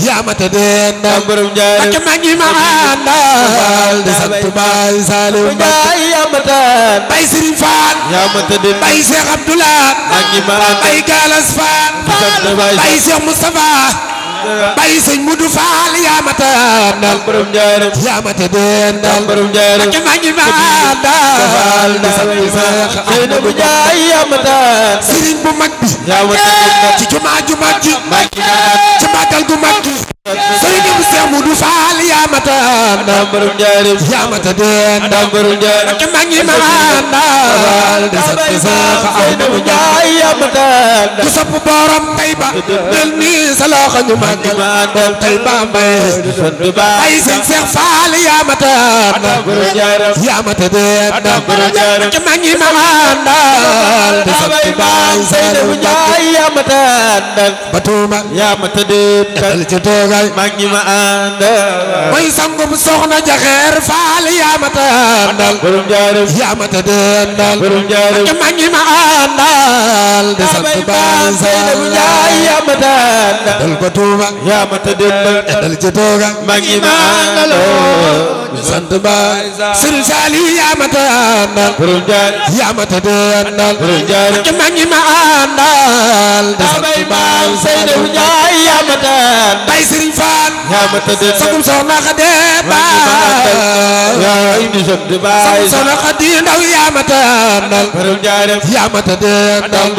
Yamata dendal ak mangi ma andal de sant Baye Saliou Yamata bay Serigne Fall bay Cheikh Abdoulaye bay Galas Fall bay Cheikh Moustapha bay Serigne Modou Fall Yamata Yamata dendal ak mangi ma andal de sant Cheikh Ahmadou Yamata Serigne bu mag bi ci jumaa ju mag ji ci magal gu mag gi Serigne bu Cheikh Modou Fall Yamata Yamata dendal ak mangi ma andal de sant Cheikh Ahmadou Yamata ku sopp borom Tayba mel ni sa loxo ñu magal Tayba bay Serigne Cheikh Fall Yamata Yamata dendal ak mangi ma andal de sant Baye Saliou Yamata batuma Yamata dendal ci toogaay mangi ma andal moy sangum soxna Jaxeer Fall Yamata Yamata dendal ak mangi ma andal de sant Baye Saliou Yamata dal batuma Yamata dendal ci toogaay mangi ma andal de sant Baye Serigne Saliou Yamata Yamata dendal ak mangi ma andal de sant Baye Saliou Yamata bay Serigne Fall sagum soxna Xade ba sagum soxna Xadi ndaw Yamata Yamata dendal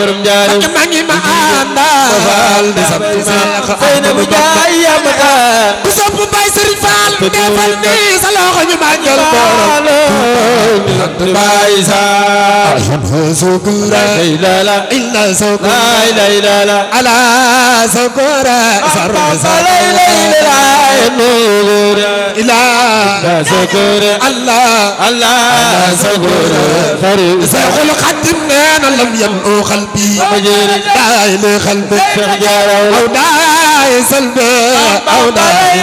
ak mangi ma andal de sant Cheikh Ahmadou Yamata ku sopp bay Serigne Fall defal ni sa loxo ñu magal borom sant Baye Saliou sukura la illa sukura la ala sukura sarra la ila sukura Allah sukura Cheikhul Khadim nena lam yam'u qalbi daay li qalbi aw daay salbi aw daay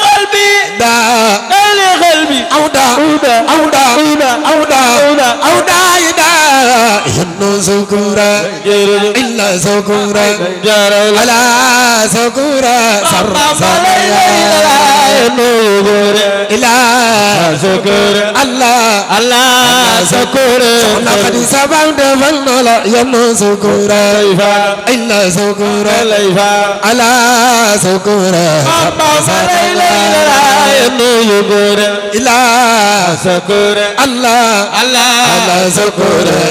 qalbi daay qalbi aw daay ينو سكورا إلا سكورا على سكورا سر إلى سكورا الله سكورا لقد سبعت فلنا يمن سكورا إلا سكورا على سكورا إلى سكورا الله سكورا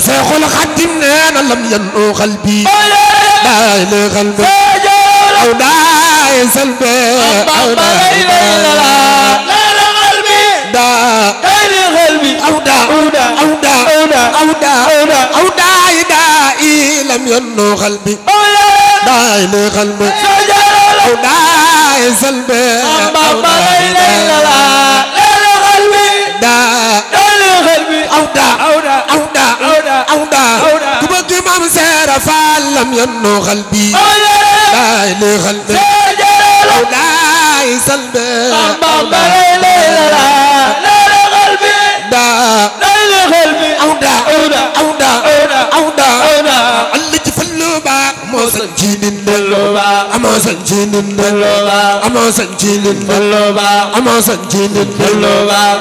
شيخ الخدم أنا لم ينو قلبي لا إله قلبي أو داي سلبي أو داي لم ينو قلبي داي لقلبي أو داي سلبي أو داي كبك إمام سيرف لم ينو قلبي داي لقلبي أو داي سلبي أو اللي تفلو باك أما سنجين أما سنجين أما سنجين أما سنجين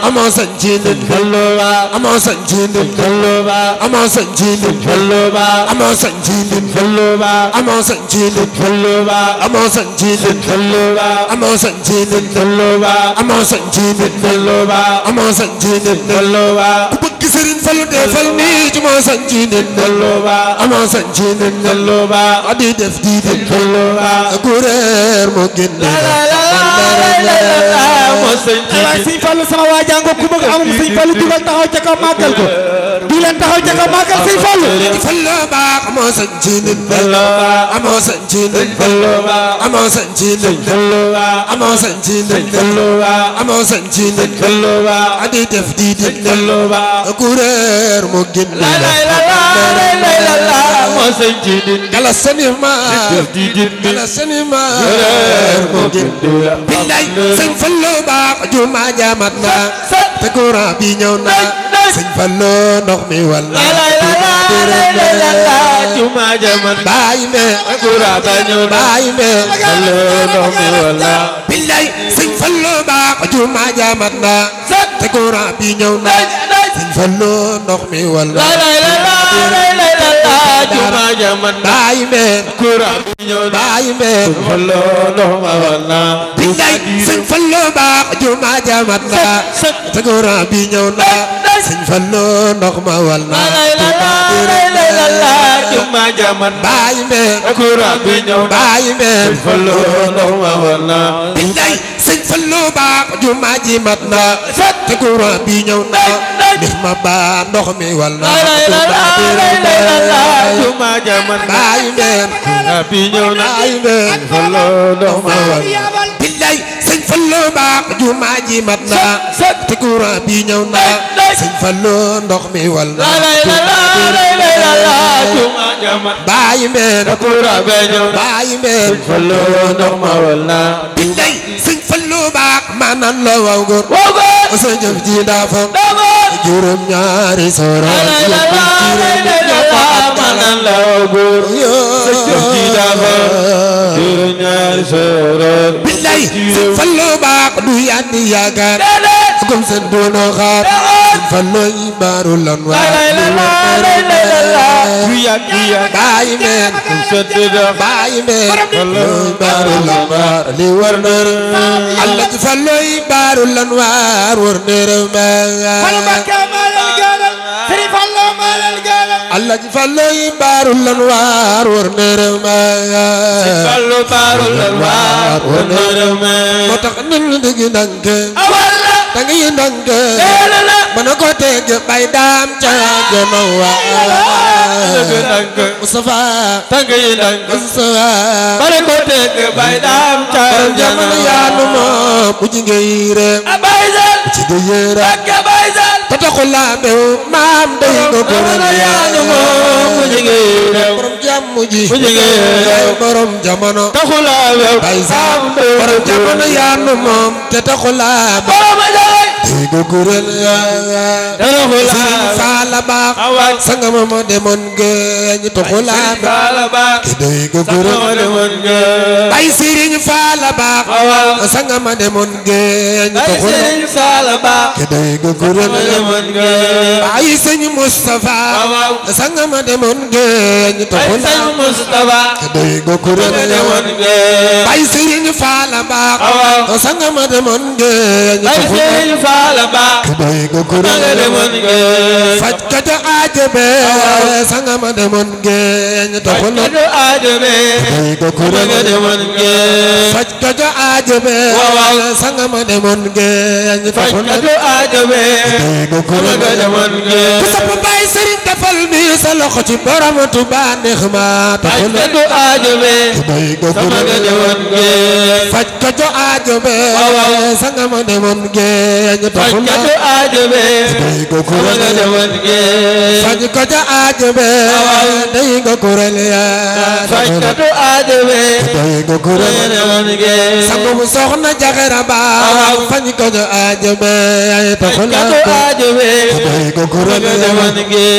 أما سنجين أما سنجين أما سنجين أما سنجين أما سنجين أما سنجين أما سنجين أما سنجين أما سنجين بك سرين فلو دفل نيج ما سنجين أما سنجين أدي دفديد كورير ممكن Sëñ Fallu sama waa jàngo ku bëgg amul Sëñ Fallu dugal taxaw ca kaw màggal ko di leen taxaw ca kaw màggal Sëñ Fallu fallu baax amoo sañcin amoo sañcin amoo sañcin amoo sañcin amoo sañcin adi def di kuréer mu génn kala sanima kala sanima mu génn billaay Sëñ Fallu baax juma jaamat na te courant bi ñëw na Sëñ Fallu ndox mi walla juma jaamat bàyyi me courant ba ñëw na bàyyi me ndox mi walla billaay Sëñ Fallu baax juma jaamat na te courant bi ñëw na Sëñ Fallu ndox mi walla juma jaamat bàyyi me courant bi ñëw na bàyyi me Fallu ndox ma walla billaay Sëñ Fallu baax juma jaamat na te courant bi ñëw na Sëñ Fallu ndox ma walla juma jaamat bàyyi me courant bi ñëw na bàyyi me Fallu ndox ma walla billaay Sëñ Fallu baax juma ji mat na te courant bi ñëw na ndox ma ba ndox mi walla juma jaamat bàyyi me courant bi ñëw na bàyyi me Fallu ndox ma walla billaay Sëñ Fallu baax juma ji mat na te courant bi ñëw na Sëñ Fallu ndox mi walla juma jaamat bàyyi me courant bi ñëw na bàyyi me Fallu ndox ma walla billaay Sëñ Fallu baax maanaam la waaw góor sa jëf ji daa fam juróom ñaari soora maanaam la waaw góor sa jëf ji daa fam juróom ñaari soora billaay Sëñ Fallu baax du yàndi yaakaar comme seen doonoo xaar Sëñ Fallu yi baaru lan waa bàyyi meen bàyyi meen baaru lan waar li war na Allah ji Fallu yi baaru lan waar war na Allah ji Fallu yi baaru lan waar war na Fallu baaru lan waar war na moo tax nan la dëgg ndànk tangi yi ndànk bana ko teg bay daam ca jama waa Mustafa tangi yi ndànk Mustafa bana ko teg bay daam ca jama yaanu moom bu jingey reem ci de yera tatakula bew maam day ko ko yaanu moom bu jingey reem borom jàmm ji bu jingey reem borom jamono taxula bew bay saam borom jamono yaanu moom te taxula bew go gurel ya taxula fa la baax awa sangama ma demoon géej toxula baax ki doy ko kuréel bay Sëriñ Faal baax sangama demoon géej toxula baax ki doy ko kuréel bay Sëriñ Mustafa sangama demoon géej toxula ki doy ko kuréel bay Sëriñ Faal baax sangama demoon géej toxula ki doy ko kuréel faj kata aajobe sangama demoon géej toxula ki doy ko kuréel faj kata aajobe sangama demoon géej toxula ki doy ko kuréel ku sopp Baay Sëriñ defal mi sa loxo ci borom Tuubaa neex ma toxula ki doy ko kuréel faj kata aajobe sangama demoon géej toxula ki doy ko kuréel faj kata aajobe day ko kuréel doy ko kuréel sangu mu soxna Jaxara Ba faj kata aajobe toxula ki doy ko kuréel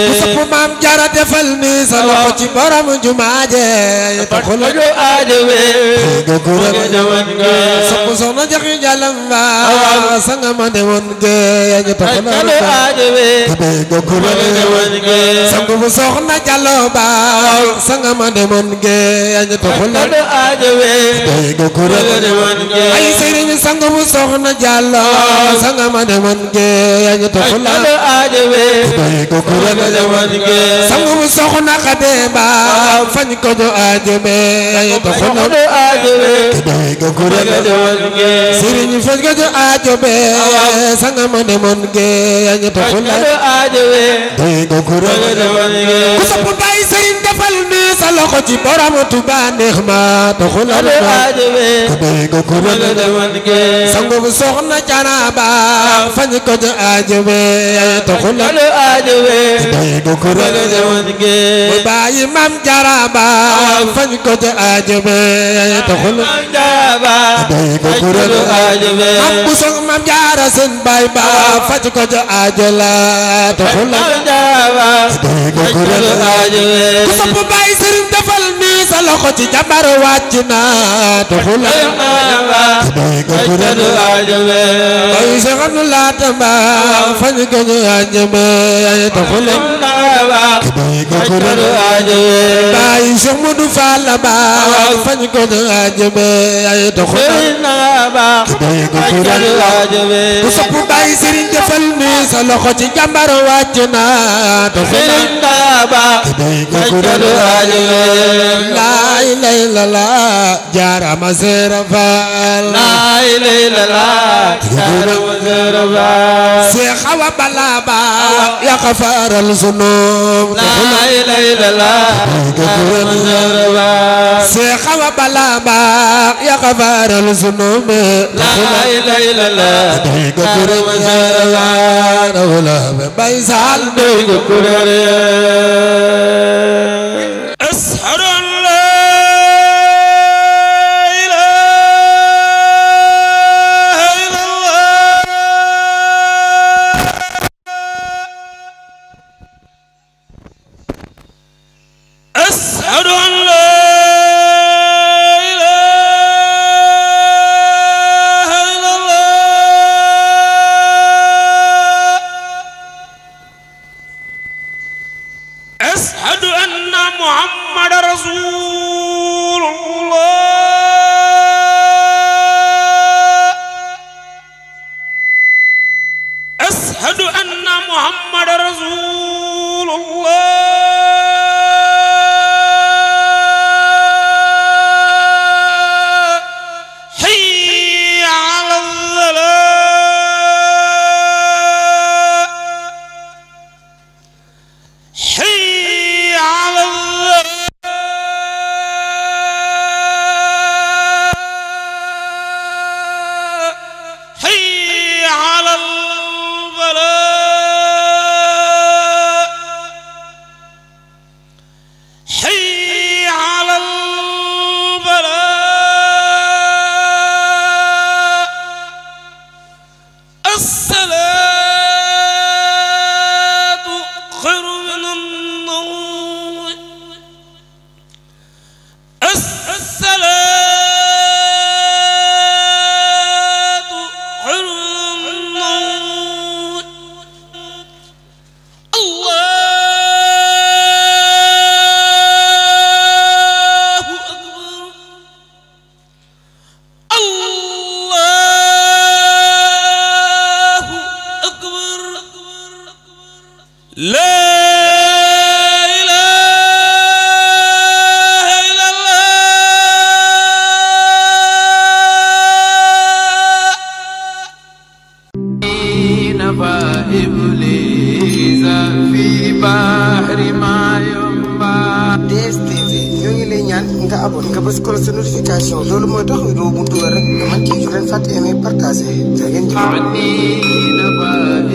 ku sopp Maam Jaara defal ni sa loxo ci borom jumaa je toxula ki doy ko kuréel sopp soxna Jaxi Jalam Ba sangama demoon géej toxula ki doy ko kuréel sangu mu soxna Jallo Ba sangama demoon géej toxula ki doy ko kuréel ay Sëriñ sangu mu soxna Jallo sangama demoon géej toxula ki doy ko kuréel sangu mu soxna Xade Ba fañ ko do aajobe toxula ki doy ko kuréel Sëriñ fañ ko do aajobe sangama demoon géej toxula doy ko kuréel ku sopp Baay Sëriñ defal ni sa loxo ci borom Tuubaa neex ma toxula ki doy ko kuréel sangu mu soxna Jaara Ba fañ ko do aajobe toxula ki doy ko kuréel mu bàyyi Maam Jaara Ba fañ ko do aajobe toxula ki doy ko kuréel am bu soog Maam Jaara seen baay ba fañ ko do aajola toxula ki doy ko kuréel ku sopp Baay Sëriñ defal ni sa loxo ci jabar wàcc na toxula ki doy ko kuréel bay Seexu Laata Ba fañ ko do aajobe toxula ki doy ko kuréel bay Seex Mudu Faal Ba fañ ko do aajobe toxula ki doy ko kuréel ku sopp Baay Sëriñ defal ni sa loxo ci jàmbar wàcc na toxula ki doy ko kuréel laa ilaaha illallaah jaarama Seera Faal Seex Awa Balla Ba ya xafaral sunub toxula ki doy ko kuréel Seex Awa Balla Ba ya xafaral sunub toxula ki doy ko kuréel rawla Baay Saal doy ko kuréel ashhadu an abonné nga bës cloche de notification loolu mooy tax vidéo bu dugal rek nga mën ci leen fàtte aimer partager da ngeen jëf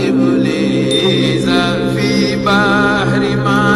إبليس في بحر ما